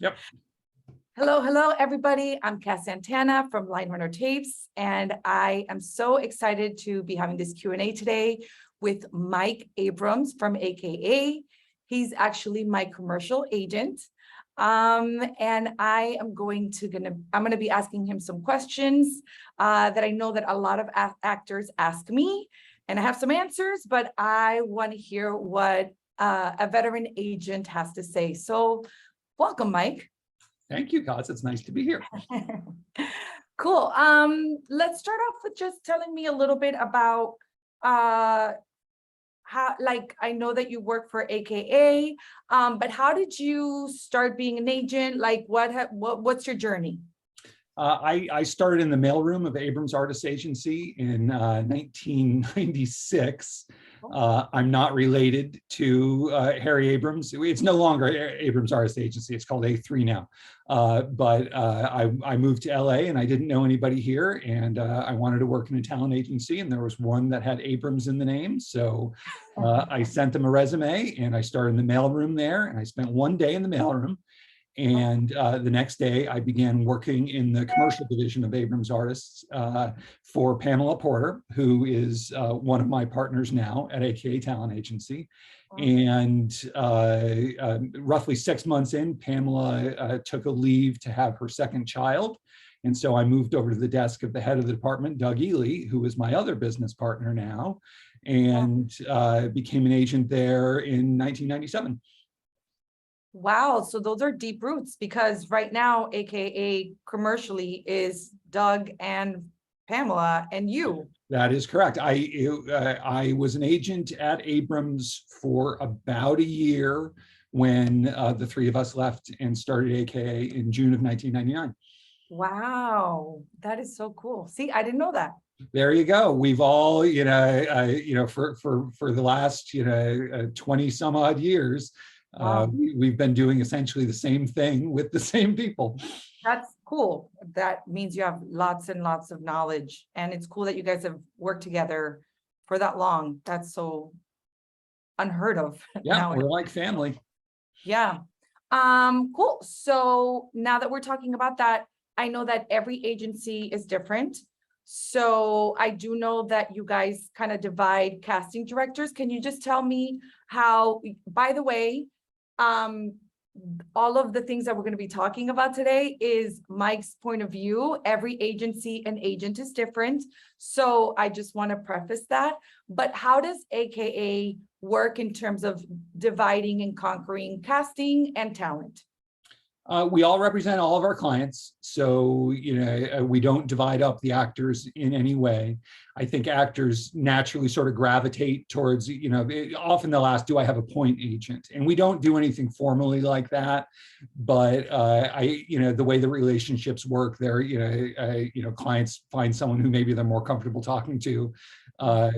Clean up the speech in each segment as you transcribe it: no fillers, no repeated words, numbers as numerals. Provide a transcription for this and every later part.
Yep. Hello, everybody. I'm Cass Santana from Line Runner Tapes, and I am so excited to be having this Q&A today with Mike Abrams from AKA. He's actually my commercial agent. And I'm going to be asking him some questions that I know that a lot of actors ask me, and I have some answers, but I want to hear what a veteran agent has to say. So welcome, Mike. Thank you, Klaz. It's nice to be here. Cool. Let's start off with just telling me a little bit about how, like, I know that you work for AKA, but how did you start being an agent? Like, what's your journey? I started in the mailroom of Abrams Artist Agency in 1996. I'm not related to Harry Abrams. It's no longer Abrams Artist Agency. It's called A3 now. But I moved to LA and I didn't know anybody here, and I wanted to work in a talent agency, and there was one that had Abrams in the name. So I sent them a resume and I started in the mailroom there, and I spent one day in the mailroom. And the next day, I began working in the commercial division of Abrams Artists for Pamela Porter, who is one of my partners now at AKA Talent Agency. And roughly 6 months in, Pamela took a leave to have her second child. And so I moved over to the desk of the head of the department, Doug Ely, who is my other business partner now, and became an agent there in 1997. Wow, so those are deep roots, because right now AKA commercially is Doug and Pamela and you. That is correct. I was an agent at Abrams for about a year when the three of us left and started AKA in June of 1999. Wow, that is so cool. See, I didn't know that. There you go. We've all, for the last 20 some odd years. Wow. We've been doing essentially the same thing with the same people. That's cool. That means you have lots and lots of knowledge, and it's cool that you guys have worked together for that long. That's so unheard of. Yeah, we're like family. Yeah. Cool. So now that we're talking about that, I know that every agency is different. So I do know that you guys kind of divide casting directors. Can you just tell me how, by the way, all of the things that we're going to be talking about today is Mike's point of view. Every agency and agent is different. So I just want to preface that. But how does AKA work in terms of dividing and conquering casting and talent? We all represent all of our clients, so we don't divide up the actors in any way. I think actors naturally sort of gravitate towards, often they'll ask, do I have a point agent? And we don't do anything formally like that, but the way the relationships work there, clients find someone who maybe they're more comfortable talking to. But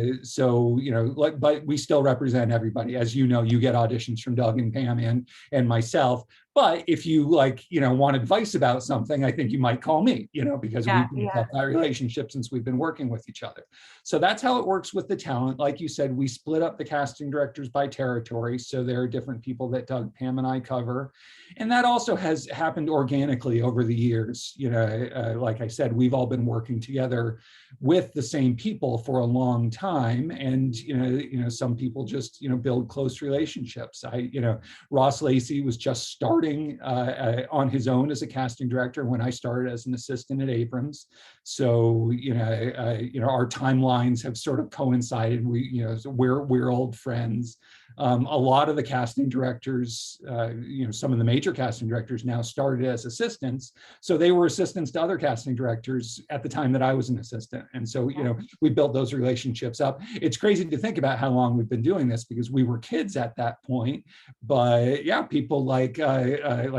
we still represent everybody. As you know, you get auditions from Doug and Pam and myself. But if you want advice about something, I think you might call me, because we've built up that relationship since we've been working with each other. So that's how it works with the talent. Like you said, we split up the casting directors by territory. So there are different people that Doug, Pam, and I cover. And that also has happened organically over the years. Like I said, we've all been working together with the same people for a long time. And, some people just, build close relationships. Ross Lacey was just starting on his own as a casting director when I started as an assistant at Abrams. So, our timelines have sort of coincided. We're old friends. A lot of the casting directors, some of the major casting directors now started as assistants. So they were assistants to other casting directors at the time that I was an assistant. And so, we built those relationships up. It's crazy to think about how long we've been doing this, because we were kids at that point. But yeah, people like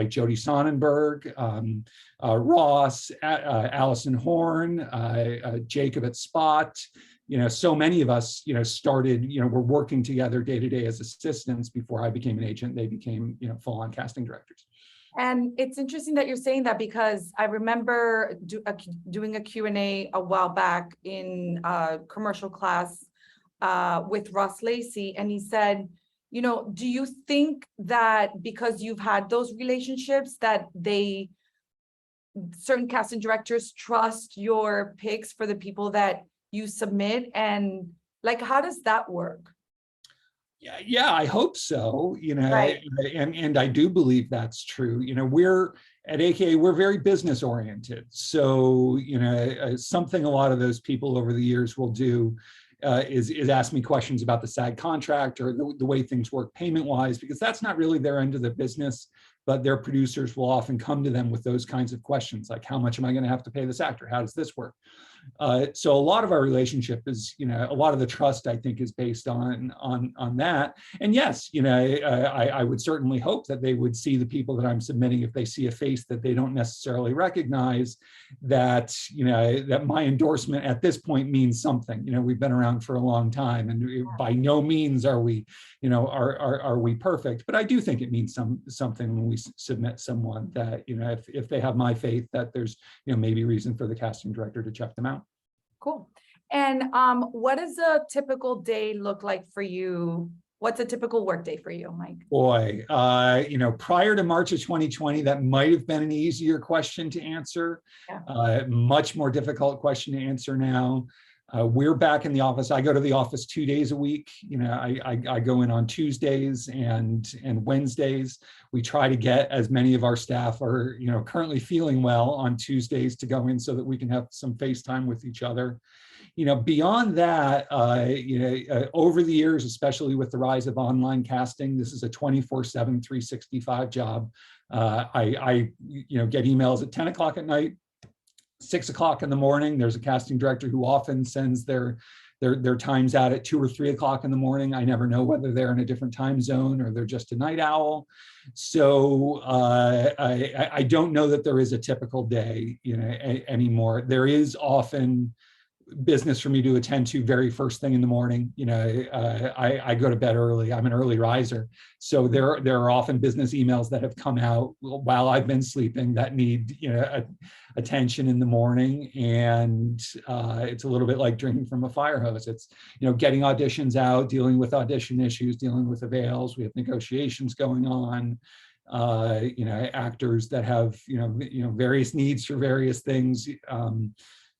Jody Sonnenberg, Ross, Allison Horn, Jacob at Spot. So many of us, started, were working together day to day as assistants before I became an agent. They became, full-on casting directors. And it's interesting that you're saying that, because I remember doing a Q&A a while back in a commercial class with Ross Lacey, and he said, do you think that because you've had those relationships that certain casting directors trust your picks for the people that you submit? And like, how does that work? Yeah, I hope so, Right. and I do believe that's true. We're at AKA, we're very business oriented. So, something a lot of those people over the years will do is ask me questions about the SAG contract or the way things work payment wise, because that's not really their end of the business, but their producers will often come to them with those kinds of questions, like, how much am I going to have to pay this actor? How does this work? So a lot of our relationship is, a lot of the trust, I think, is based on that. And yes, I would certainly hope that they would see the people that I'm submitting. If they see a face that they don't necessarily recognize, that that my endorsement at this point means something. We've been around for a long time, and by no means are we, are we perfect. But I do think it means something when we submit someone that, if they have my faith, that there's maybe reason for the casting director to check them out. Cool. And what does a typical day look like for you? What's a typical work day for you, Mike? Boy, prior to March of 2020, that might have been an easier question to answer. Yeah. Much more difficult question to answer now. We're back in the office. I go to the office 2 days a week. I go in on Tuesdays and Wednesdays. We try to get as many of our staff are, currently feeling well on Tuesdays to go in so that we can have some FaceTime with each other. Beyond that, over the years, especially with the rise of online casting, this is a 24/7, 365 job. I get emails at 10 o'clock at night, 6 o'clock in the morning. There's a casting director who often sends their times out at 2 or 3 o'clock in the morning. I never know whether they're in a different time zone or they're just a night owl. So I don't know that there is a typical day, anymore. There is often business for me to attend to very first thing in the morning. I go to bed early. I'm an early riser. So there are often business emails that have come out while I've been sleeping that need, attention in the morning. And it's a little bit like drinking from a fire hose. It's, getting auditions out, dealing with audition issues, dealing with avails. We have negotiations going on. Actors that have, various needs for various things.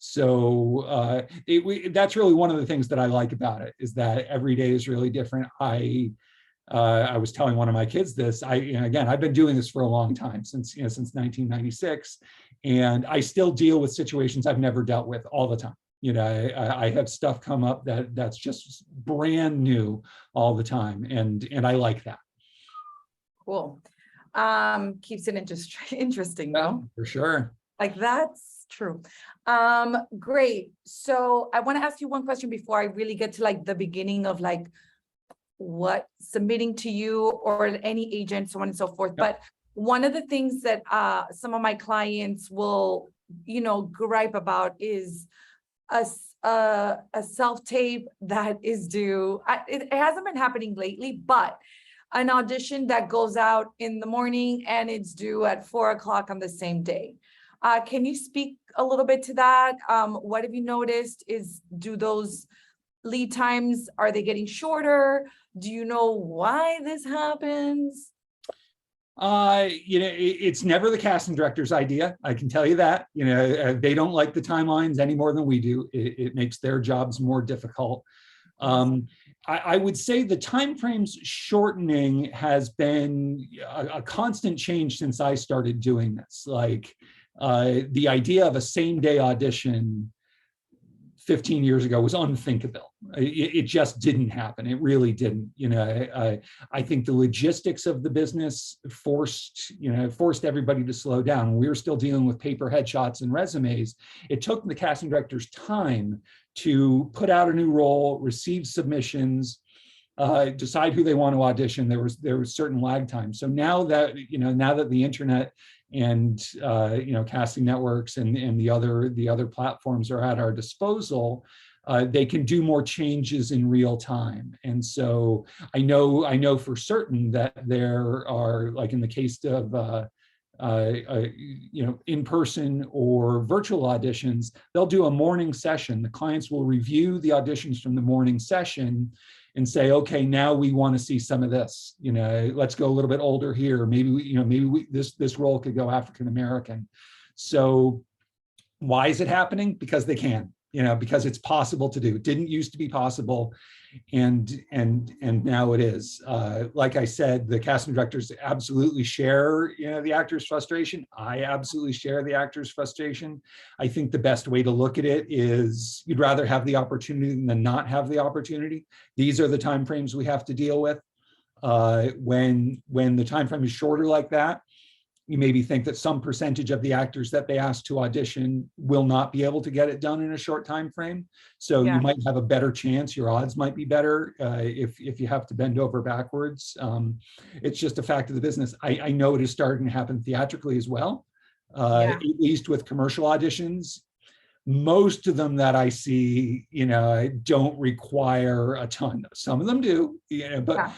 So that's really one of the things that I like about it, is that every day is really different. I was telling one of my kids this. Again, I've been doing this for a long time, since 1996, and I still deal with situations I've never dealt with all the time. I have stuff come up that's just brand new all the time, and I like that. Cool. Keeps it interesting, though. Yeah, for sure. Like, that's true. Great. So I want to ask you one question before I really get to like the beginning of like what submitting to you or any agent, so on and so forth. Yep. But one of the things that some of my clients will, gripe about is a self-tape that is due. It hasn't been happening lately, but an audition that goes out in the morning and it's due at 4 o'clock on the same day. Can you speak a little bit to that? What have you noticed? Do those lead times, are they getting shorter? Do you know why this happens? It's never the casting director's idea. I can tell you that. They don't like the timelines any more than we do. It makes their jobs more difficult. I would say the timeframes shortening has been a constant change since I started doing this. Like, the idea of a same-day audition 15 years ago was unthinkable. It just didn't happen. It really didn't. I think the logistics of the business forced everybody to slow down. We were still dealing with paper headshots and resumes. It took the casting directors time to put out a new role, receive submissions, decide who they want to audition. There was certain lag time. So now that the internet and casting networks and the other platforms are at our disposal, they can do more changes in real time. And so I know for certain that there are, like in the case of in-person or virtual auditions, they'll do a morning session. The clients will review the auditions from the morning session, and say, okay, now we want to see some of this, let's go a little bit older here. Maybe this role could go African American. So why is it happening? Because they can, because it's possible to do. It didn't used to be possible, and now it is. Like I said, the casting directors absolutely share, the actor's frustration. I absolutely share the actor's frustration. I think the best way to look at it is you'd rather have the opportunity than not have the opportunity. These are the timeframes we have to deal with. When the time frame is shorter like that, you maybe think that some percentage of the actors that they ask to audition will not be able to get it done in a short time frame. So you might have a better chance. Your odds might be better if you have to bend over backwards. It's just a fact of the business. I know it is starting to happen theatrically as well, at least with commercial auditions. Most of them that I see, don't require a ton. Some of them do, but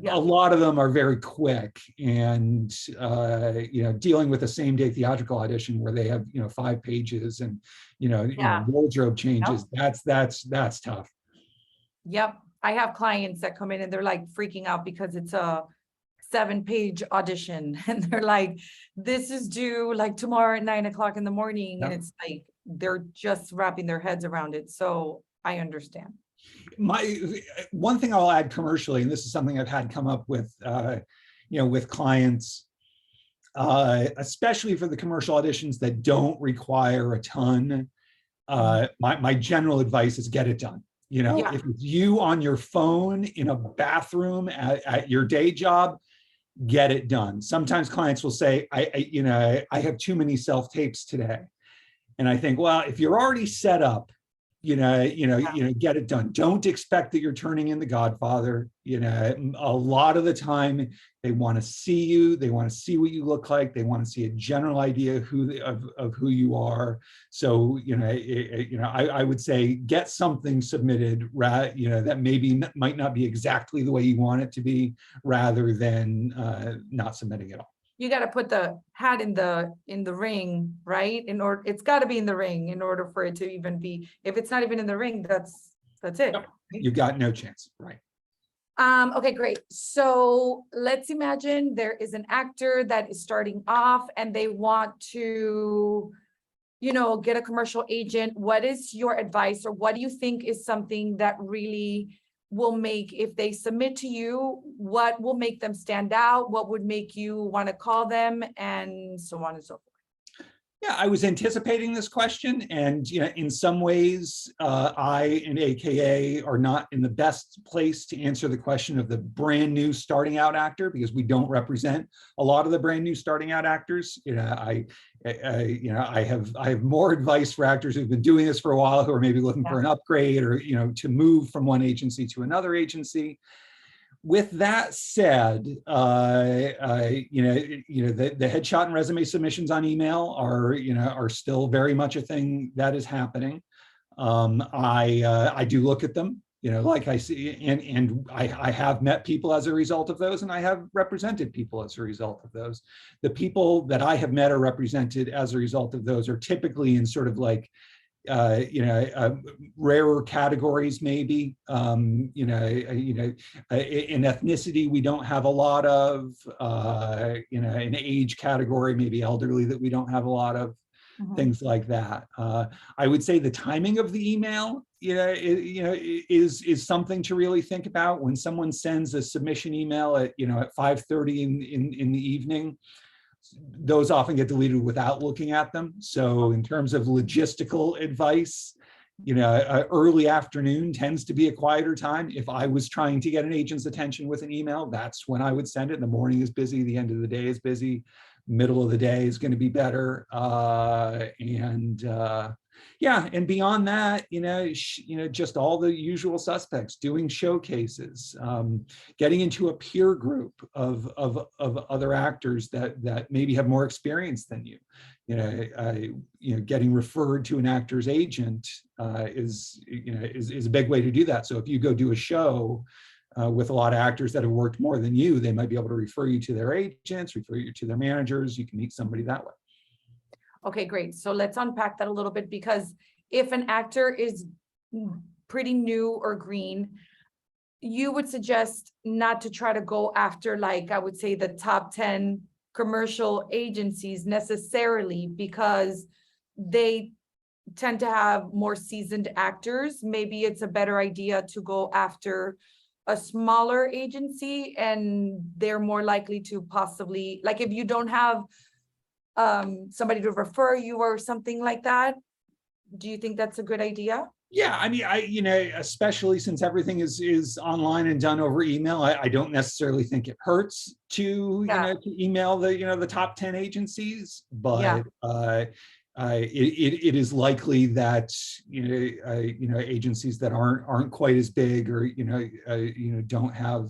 a lot of them are very quick, and dealing with a same day theatrical audition where they have 5 pages and wardrobe changes. That's tough. Yep, I have clients that come in and they're like freaking out because it's a 7-page audition, and they're like, "This is due like tomorrow at 9 o'clock in the morning," and it's like they're just wrapping their heads around it. So I understand. One thing I'll add commercially, and this is something I've had come up with, with clients, especially for the commercial auditions that don't require a ton. My general advice is get it done. If it's you on your phone in a bathroom at your day job, get it done. Sometimes clients will say, I have too many self-tapes today. And I think, well, if you're already set up, get it done. Don't expect that you're turning in The Godfather. A lot of the time they want to see you. They want to see what you look like. They want to see a general idea of who you are. So, I would say get something submitted, that maybe might not be exactly the way you want it to be, rather than not submitting it all. You got to put the hat in the ring, right? It's got to be in the ring in order for it to even be. If it's not even in the ring, that's it. Yep. You got no chance, right? Okay, great. So let's imagine there is an actor that is starting off and they want to, get a commercial agent. What is your advice, or what do you think is something that really will make, if they submit to you, what will make them stand out? What would make you want to call them, and so on and so forth? Yeah, I was anticipating this question, and in some ways, I and AKA are not in the best place to answer the question of the brand new starting out actor, because we don't represent a lot of the brand new starting out actors. I have more advice for actors who've been doing this for a while, who are maybe looking for an upgrade, or to move from one agency to another agency. With that said, the headshot and resume submissions on email are still very much a thing that is happening. I do look at them, like I see, and I have met people as a result of those, and I have represented people as a result of those. The people that I have met or represented as a result of those are typically in sort of like rarer categories, maybe. In ethnicity, we don't have a lot of, an age category, maybe elderly, that we don't have a lot of, things like that. I would say the timing of the email, is something to really think about. When someone sends a submission email at 5:30 in the evening, those often get deleted without looking at them. So in terms of logistical advice, early afternoon tends to be a quieter time. If I was trying to get an agent's attention with an email, that's when I would send it. The morning is busy, the end of the day is busy, middle of the day is going to be better. And beyond that, just all the usual suspects, doing showcases, getting into a peer group of other actors that maybe have more experience than you. Getting referred to an actor's agent is a big way to do that. So if you go do a show with a lot of actors that have worked more than you, they might be able to refer you to their agents, refer you to their managers. You can meet somebody that way. Okay, great. So let's unpack that a little bit, because if an actor is pretty new or green, you would suggest not to try to go after, like, I would say the top 10 commercial agencies necessarily, because they tend to have more seasoned actors. Maybe it's a better idea to go after a smaller agency, and they're more likely to possibly, like, if you don't have somebody to refer you or something like that. Do you think that's a good idea? Yeah, I mean, especially since everything is online and done over email, I don't necessarily think it hurts to, to email the top 10 agencies, but it is likely that agencies that aren't quite as big, or don't have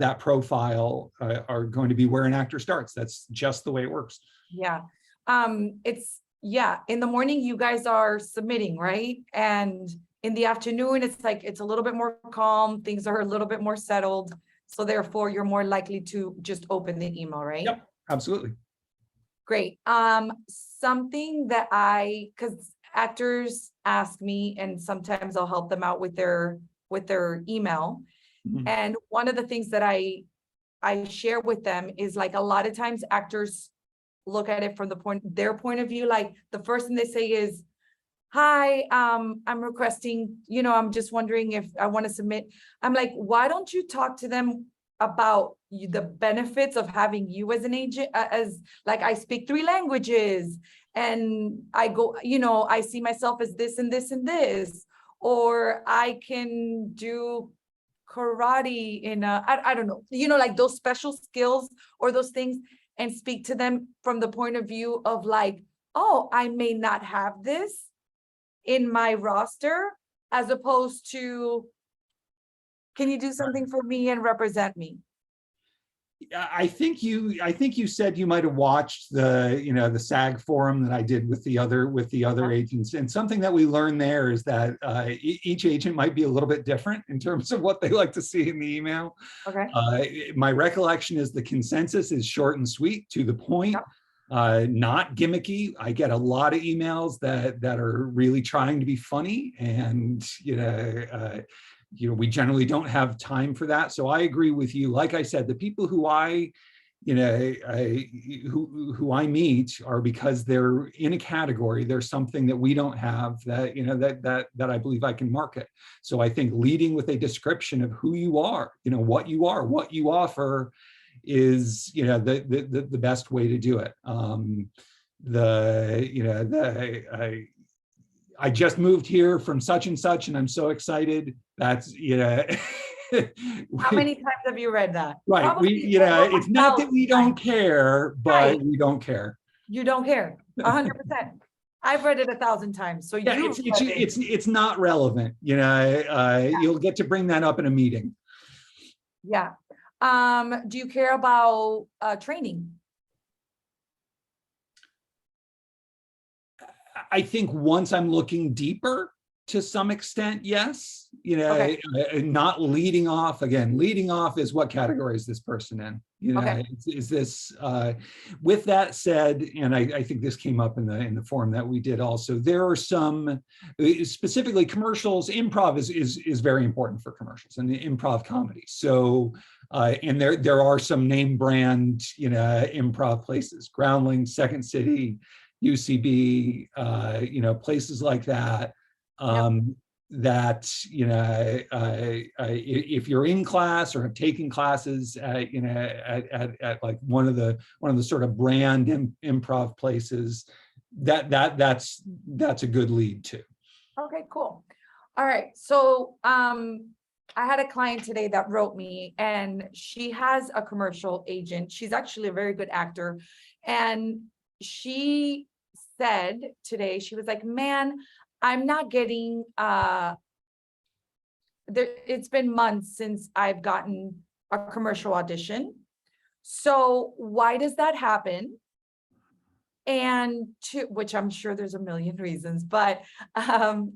that profile, are going to be where an actor starts. That's just the way it works. Yeah, in the morning you guys are submitting, right? And in the afternoon it's a little bit more calm, things are a little bit more settled, so therefore you're more likely to just open the email, right? Yep, absolutely. Great. Something that because actors ask me, and sometimes I'll help them out with their email. Mm-hmm. And one of the things that I share with them is, like, a lot of times actors look at it from their point of view. Like, the first thing they say is, hi, I'm requesting, I'm just wondering if I want to submit. I'm like, why don't you talk to them about the benefits of having you as an agent, as, like, I speak 3 languages, and I go, I see myself as this and this and this, or I can do karate in I don't know, like those special skills or those things, and speak to them from the point of view of, like, oh, I may not have this in my roster, as opposed to, can you do something for me and represent me? I think you said you might have watched the SAG forum that I did with the other agents, and something that we learned there is that each agent might be a little bit different in terms of what they like to see in the email. Okay. My recollection is the consensus is short and sweet, to the point. Yep. Not gimmicky. I get a lot of emails that are really trying to be funny, and we generally don't have time for that. So I agree with you. Like I said, the people who I meet are because they're in a category. There's something that we don't have that that I believe I can market. So I think leading with a description of who you are, what you are, what you offer, is the best way to do it. I just moved here from such and such, and I'm so excited. That's How many times have you read that? Right. Probably, it's not that we don't care, but we don't care. You don't care. 100%. I've read it 1,000 times. So yeah, it's not relevant. You'll get to bring that up in a meeting. Yeah. Do you care about training? I think once I'm looking deeper, to some extent, yes. Okay. Not leading off. Again, leading off is, what category is this person in? Okay. Is this? With that said, and I think this came up in the forum that we did also, there are some, specifically commercials. Improv is very important for commercials and the improv comedy. So, and there are some name brand improv places: Groundling, Second City, UCB, places like that. That if you're in class or have taken classes at like one of the sort of brand improv places, that's a good lead too. Okay, cool. All right, so I had a client today that wrote me, and she has a commercial agent. She's actually a very good actor, and she said today, she was like, man, I'm not getting, it's been months since I've gotten a commercial audition. So why does that happen? And which I'm sure there's a million reasons, but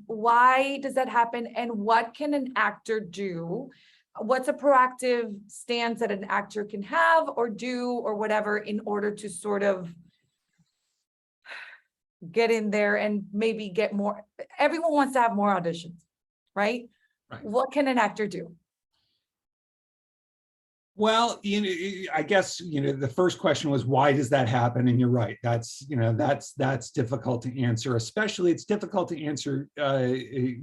why does that happen? And what can an actor do? What's a proactive stance that an actor can have or do or whatever in order to sort of get in there and maybe get more? Everyone wants to have more auditions, right? What can an actor do? Well, I guess, the first question was, why does that happen? And you're right. That's difficult to answer, especially it's difficult to answer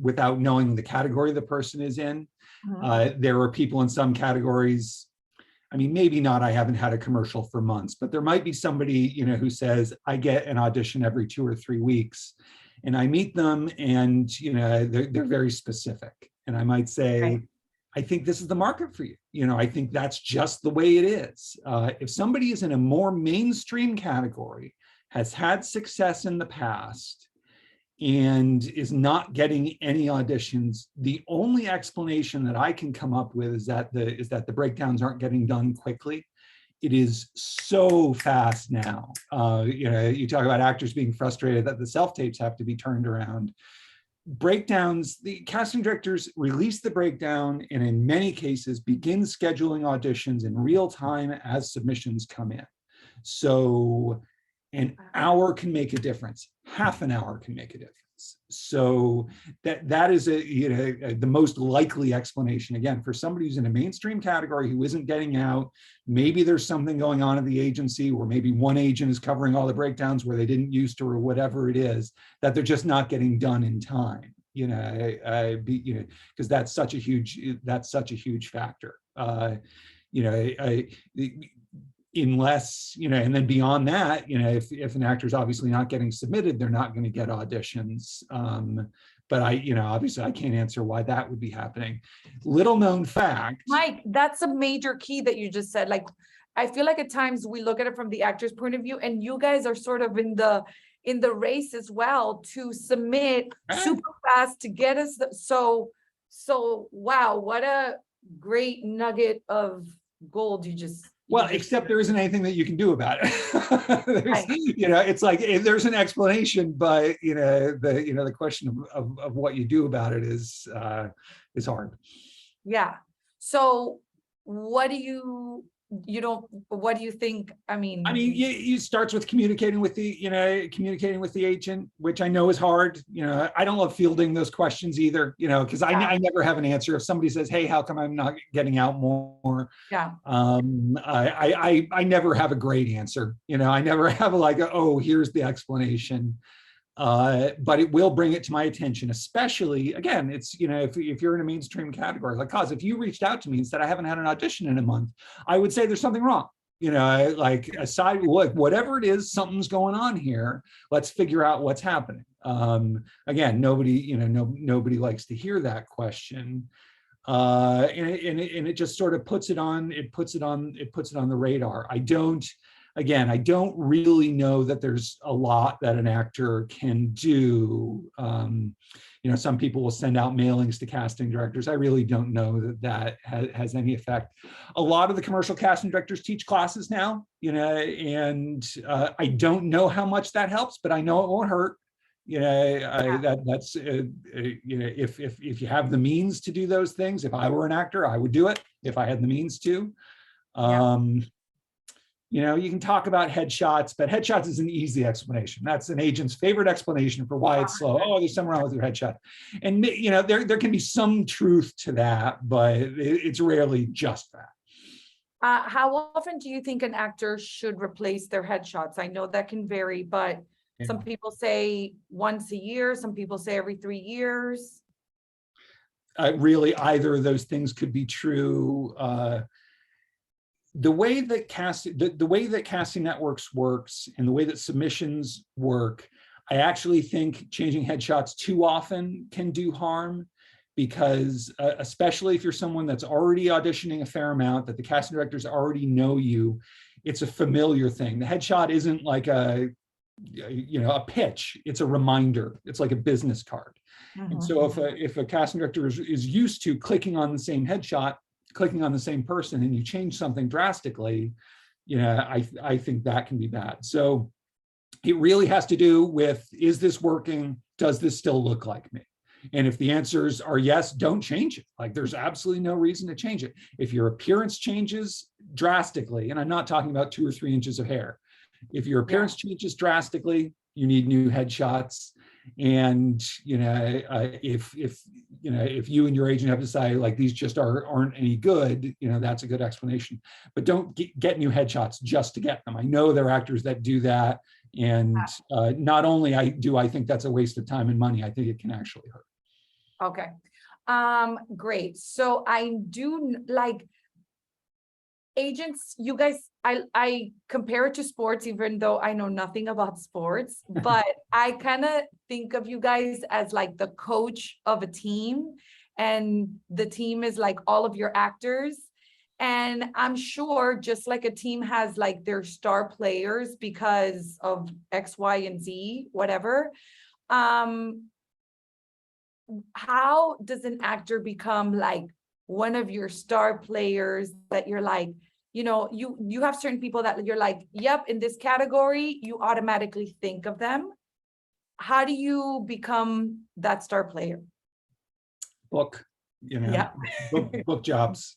without knowing the category the person is in. There are people in some categories, I mean, maybe not, I haven't had a commercial for months, but there might be somebody, who says, I get an audition every 2 or 3 weeks, and I meet them and, they're very specific. And I might say, right, I think this is the market for you. I think that's just the way it is. If somebody is in a more mainstream category, has had success in the past, and is not getting any auditions, the only explanation that I can come up with is that the breakdowns aren't getting done quickly. It is so fast now. You talk about actors being frustrated that the self-tapes have to be turned around. Breakdowns, the casting directors release the breakdown and in many cases begin scheduling auditions in real time as submissions come in. So an hour can make a difference. Half an hour can make a difference. So that is the most likely explanation. Again, for somebody who's in a mainstream category who isn't getting out, maybe there's something going on at the agency, or maybe one agent is covering all the breakdowns where they didn't used to, or whatever it is, that they're just not getting done in time. Because that's such a huge factor. Unless, and then beyond that, if an actor is obviously not getting submitted, they're not going to get auditions. But obviously I can't answer why that would be happening. Little known fact. Mike, that's a major key that you just said. Like, I feel like at times we look at it from the actor's point of view, and you guys are sort of in the race as well to submit super fast to get us. So wow, what a great nugget of gold you just. Well, except there isn't anything that you can do about it. It's like there's an explanation, but the question of what you do about it is hard. Yeah. So what do you think? I mean, you starts with communicating with the agent, which I know is hard. I don't love fielding those questions either, because I never have an answer. If somebody says, hey, how come I'm not getting out more? Yeah. I never have a great answer. I never have here's the explanation. But it will bring it to my attention, especially, again, it's, if you're in a mainstream category, like Klaz, if you reached out to me and said, I haven't had an audition in a month, I would say there's something wrong. Aside, whatever it is, something's going on here. Let's figure out what's happening. Again, nobody likes to hear that question. And it just sort of puts it on the radar. I don't really know that there's a lot that an actor can do. Some people will send out mailings to casting directors. I really don't know that has any effect. A lot of the commercial casting directors teach classes now, and I don't know how much that helps, but I know it won't hurt. That's if you have the means to do those things. If I were an actor, I would do it if I had the means to. You can talk about headshots, but headshots is an easy explanation. That's an agent's favorite explanation for why it's slow. Oh, there's something wrong with your headshot. And, there can be some truth to that, but it's rarely just that. How often do you think an actor should replace their headshots? I know that can vary, but some people say once a year, some people say every 3 years. Really, either of those things could be true. The way that casting networks works and the way that submissions work, I actually think changing headshots too often can do harm, because especially if you're someone that's already auditioning a fair amount, that the casting directors already know you, it's a familiar thing. The headshot isn't like a pitch, it's a reminder. It's like a business card. And so if a casting director is used to clicking on the same headshot, clicking on the same person, and you change something drastically, I think that can be bad. So it really has to do with, is this working? Does this still look like me? And if the answers are yes, don't change it. Like, there's absolutely no reason to change it. If your appearance changes drastically, and I'm not talking about 2 or 3 inches of hair, if your appearance changes drastically, you need new headshots. And if if you and your agent have decided like these just aren't any good, that's a good explanation. But don't get new headshots just to get them. I know there are actors that do that, and not only I think that's a waste of time and money, I think it can actually hurt. Okay. Great. So I do like agents, you guys, I compare it to sports, even though I know nothing about sports, but I kind of think of you guys as like the coach of a team, and the team is like all of your actors. And I'm sure just like a team has like their star players because of X, Y, and Z, whatever. How does an actor become like one of your star players that you're like, you have certain people that you're like, yep, in this category, you automatically think of them. How do you become that star player? Book, Yeah. book jobs.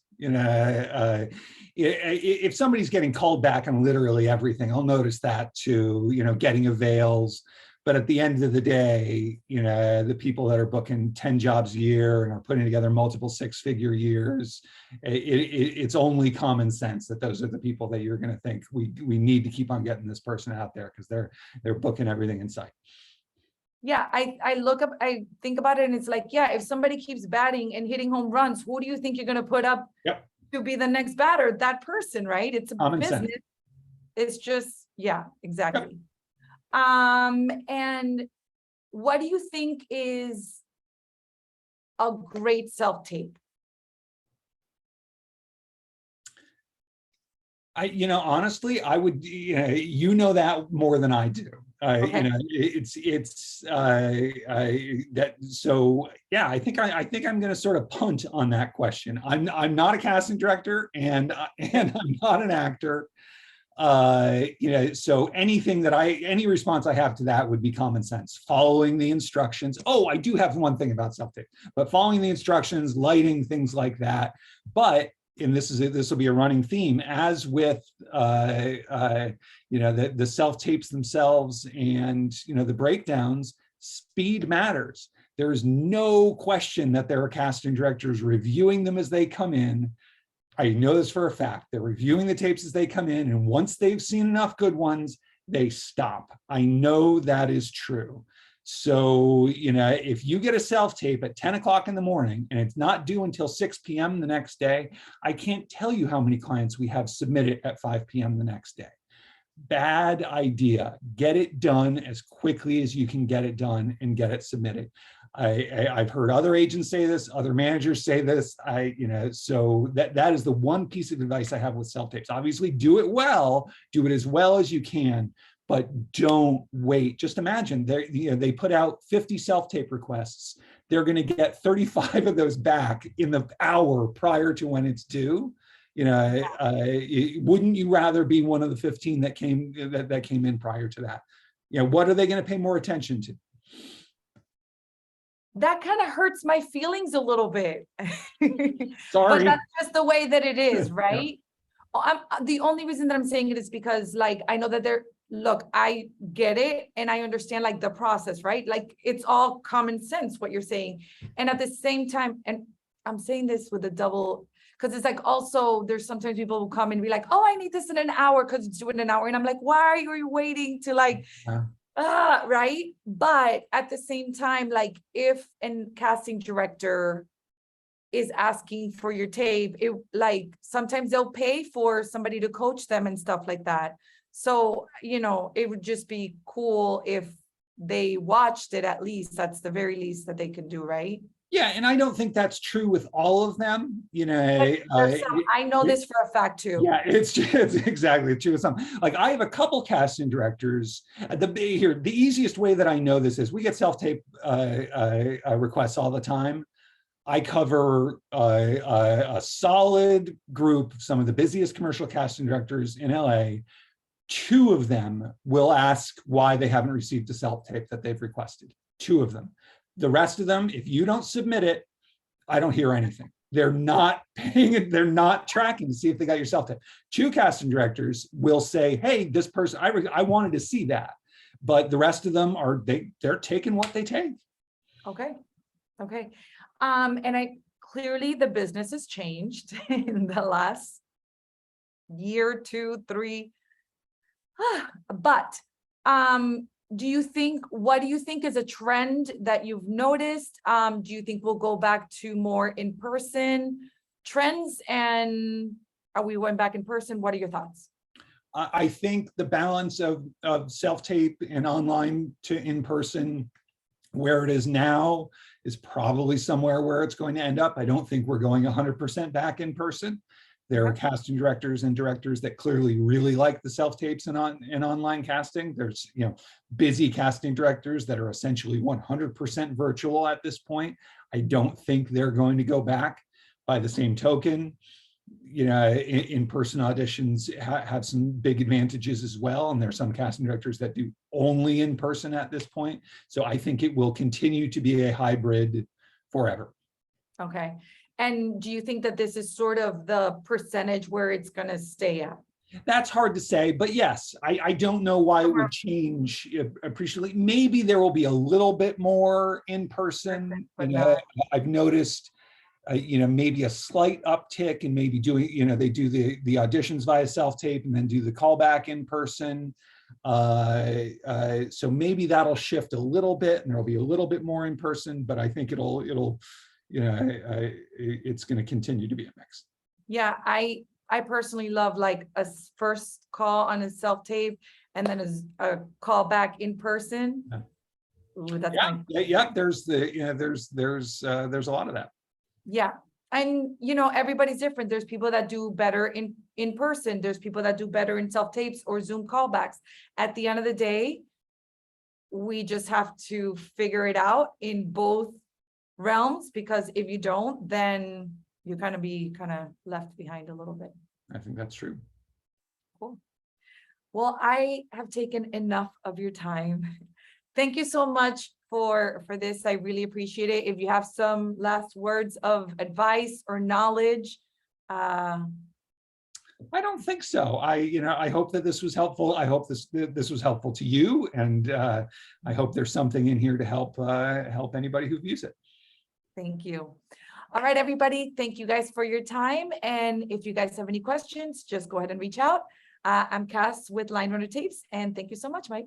If somebody's getting called back on literally everything, I'll notice that too, getting avails. But at the end of the day, the people that are booking 10 jobs a year and are putting together multiple 6-figure years, it's only common sense that those are the people that you're going to think we need to keep on getting this person out there, because they're booking everything in sight. Yeah, I think about it, and it's like, yeah, if somebody keeps batting and hitting home runs, who do you think you're going to put up to be the next batter? That person, right? It's a common business. sense. It's just, yeah, exactly. And what do you think is a great self-tape? Honestly, I would, that more than I do. Okay. So yeah, I think I'm going to sort of punt on that question. I'm not a casting director, and I'm not an actor. So any response I have to that would be common sense, following the instructions. Oh, I do have one thing about self-tape, but following the instructions, lighting, things like that. But, and this will be a running theme, as with the self-tapes themselves and the breakdowns, speed matters. There is no question that there are casting directors reviewing them as they come in. I know this for a fact. They're reviewing the tapes as they come in, and once they've seen enough good ones, they stop. I know that is true. So, if you get a self-tape at 10 o'clock in the morning and it's not due until 6 p.m. the next day, I can't tell you how many clients we have submit it at 5 p.m. the next day. Bad idea. Get it done as quickly as you can get it done and get it submitted. I've heard other agents say this, other managers say this. So that is the one piece of advice I have with self-tapes. Obviously, do it well, do it as well as you can, but don't wait. Just imagine they put out 50 self-tape requests. They're going to get 35 of those back in the hour prior to when it's due. Wouldn't you rather be one of the 15 that came in prior to that? What are they going to pay more attention to? That kind of hurts my feelings a little bit. Sorry. But that's just the way that it is, right? Yeah. The only reason that I'm saying it is because, like, I know that look, I get it, and I understand like the process, right? Like, it's all common sense what you're saying. And at the same time, and I'm saying this with a double, because it's like, also there's sometimes people who come and be like, oh, I need this in an hour because it's due in an hour. And I'm like, why are you waiting to like, right? But at the same time, like, if a casting director is asking for your tape, it like sometimes they'll pay for somebody to coach them and stuff like that. So, it would just be cool if they watched it, at least. That's the very least that they can do, right? Yeah, and I don't think that's true with all of them. I know this for a fact too. Yeah, it's exactly true with some. Like, I have a couple casting directors. The easiest way that I know this is we get self-tape requests all the time. I cover a solid group, some of the busiest commercial casting directors in LA. 2 of them will ask why they haven't received a self-tape that they've requested. 2 of them. The rest of them, if you don't submit it, I don't hear anything. They're not paying it. They're not tracking to see if they got your self-tape. 2 casting directors will say, hey, this person, I wanted to see that. But the rest of them they're taking what they take. Okay. And clearly the business has changed in the last year, 2, 3. But what do you think is a trend that you've noticed? Do you think we'll go back to more in-person trends? And are we going back in person? What are your thoughts? I think the balance of self-tape and online to in-person, where it is now, is probably somewhere where it's going to end up. I don't think we're going 100% back in person. There are casting directors and directors that clearly really like the self-tapes and online casting. There's busy casting directors that are essentially 100% virtual at this point. I don't think they're going to go back. By the same token, in-person auditions have some big advantages as well. And there are some casting directors that do only in person at this point. So I think it will continue to be a hybrid forever. Okay. And do you think that this is sort of the percentage where it's going to stay at? That's hard to say, but yes, I don't know why it would change appreciably. Maybe there will be a little bit more in person. I've noticed maybe a slight uptick and maybe doing, they do the auditions via self-tape and then do the callback in person. So maybe that'll shift a little bit and there'll be a little bit more in person, but I think it's going to continue to be a mix. Yeah, I personally love like a first call on a self-tape and then a call back in person. Ooh, that's there's there's a lot of that. Yeah. And, everybody's different. There's people that do better in person. There's people that do better in self-tapes or Zoom callbacks. At the end of the day, we just have to figure it out in both realms, because if you don't, then you kind of left behind a little bit. I think that's true. Cool. Well, I have taken enough of your time. Thank you so much for this. I really appreciate it. If you have some last words of advice or knowledge. I don't think so. I hope that this was helpful. I hope this was helpful to you, and I hope there's something in here to help anybody who views it. Thank you. All right, everybody. Thank you guys for your time. And if you guys have any questions, just go ahead and reach out. I'm Cass with Line Runner Tapes, and thank you so much, Mike.